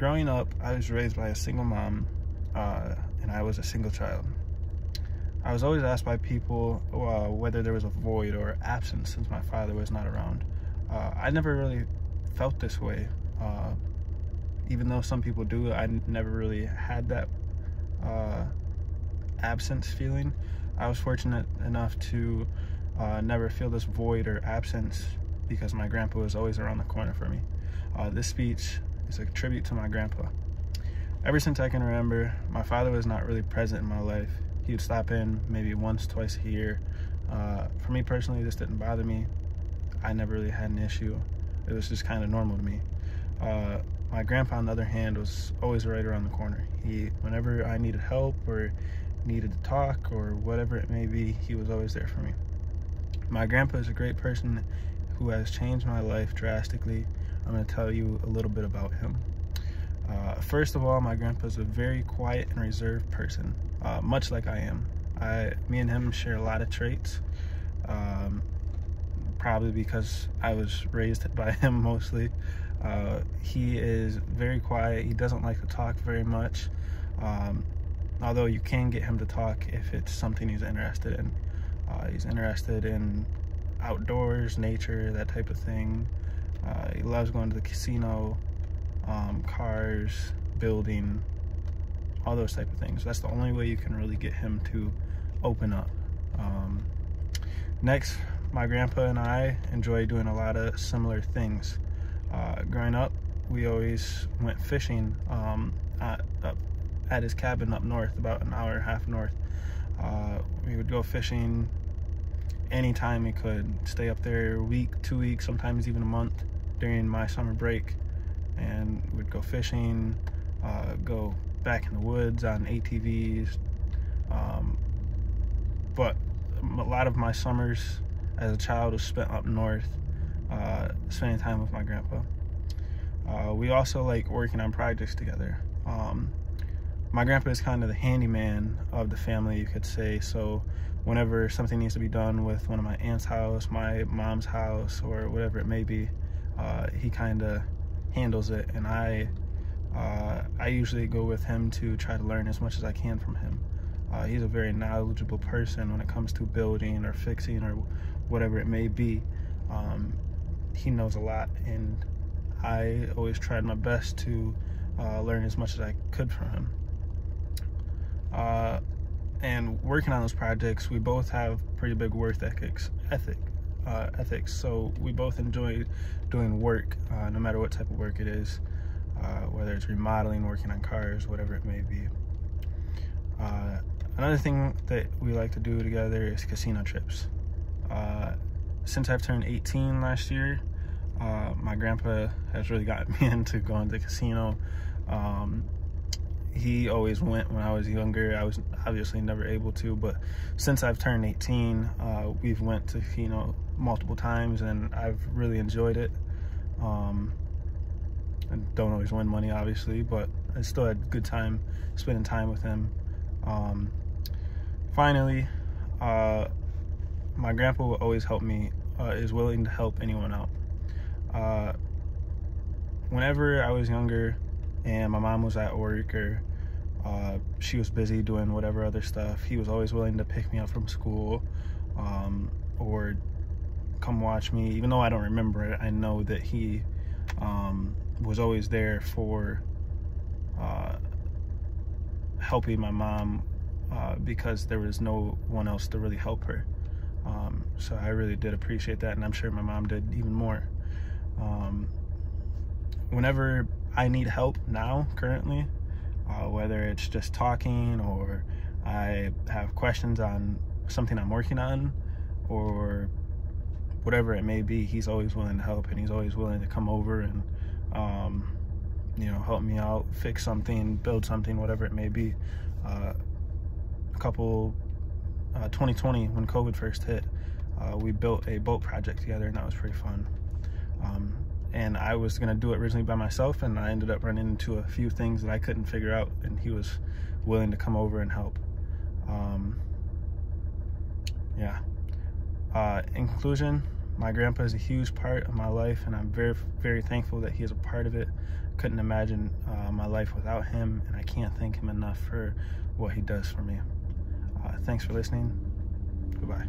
growing up, I was raised by a single mom, and I was a single child. I was always asked by people whether there was a void or absence since my father was not around. I never really felt this way. Even though some people do, I never really had that absence feeling. I was fortunate enough to never feel this void or absence because my grandpa was always around the corner for me. This speech is a tribute to my grandpa. Ever since I can remember, my father was not really present in my life. He would stop in maybe once, twice a year. For me personally, this didn't bother me. I never really had an issue. It was just kind of normal to me. My grandpa, on the other hand, was always right around the corner. Whenever I needed help or needed to talk or whatever it may be, he was always there for me. My grandpa is a great person who has changed my life drastically. I'm going to tell you a little bit about him. First of all, my grandpa is a very quiet and reserved person, much like I am. Me and him share a lot of traits, probably because I was raised by him mostly. He is very quiet. He doesn't like to talk very much, although you can get him to talk if it's something he's interested in. He's interested in outdoors, nature, that type of thing. He loves going to the casino, cars, building, all those type of things. That's the only way you can really get him to open up. Next, my grandpa and I enjoy doing a lot of similar things. Growing up, we always went fishing at his cabin up north, about an hour and a half north. We would go fishing anytime we could, stay up there a week, 2 weeks, sometimes even a month during my summer break. And we'd go fishing, go back in the woods on ATVs. But a lot of my summers as a child was spent up north, spending time with my grandpa. We also like working on projects together. My grandpa is kind of the handyman of the family, you could say. So whenever something needs to be done with one of my aunt's house, my mom's house, or whatever it may be, he kind of handles it, and I usually go with him to try to learn as much as I can from him. He's a very knowledgeable person when it comes to building or fixing or whatever it may be. He knows a lot, and I always tried my best to learn as much as I could from him. And working on those projects, we both have pretty big work ethics. So we both enjoy doing work, no matter what type of work it is, whether it's remodeling, working on cars, whatever it may be. Another thing that we like to do together is casino trips. Since I've turned 18 last year, my grandpa has really gotten me into going to the casino. He always went when I was younger. I was obviously never able to, but since I've turned 18, we've went to casino multiple times, and I've really enjoyed it. I don't always win money, obviously, but I still had a good time spending time with him. Finally, my grandpa will always help me, is willing to help anyone out. Whenever I was younger and my mom was at work or she was busy doing whatever other stuff, he was always willing to pick me up from school, or come watch me. Even though I don't remember it, I know that he was always there for helping my mom, because there was no one else to really help her. So I really did appreciate that, and I'm sure my mom did even more. Whenever I need help now, currently, whether it's just talking or I have questions on something I'm working on or whatever it may be, he's always willing to help, and he's always willing to come over and help me out, fix something, build something, whatever it may be. 2020, when COVID first hit, we built a boat project together, and that was pretty fun. And I was gonna do it originally by myself, and I ended up running into a few things that I couldn't figure out, and he was willing to come over and help. In conclusion, My grandpa is a huge part of my life, and I'm very, very thankful that he is a part of it. Couldn't imagine my life without him, and I can't thank him enough for what he does for me. Thanks for listening. Goodbye.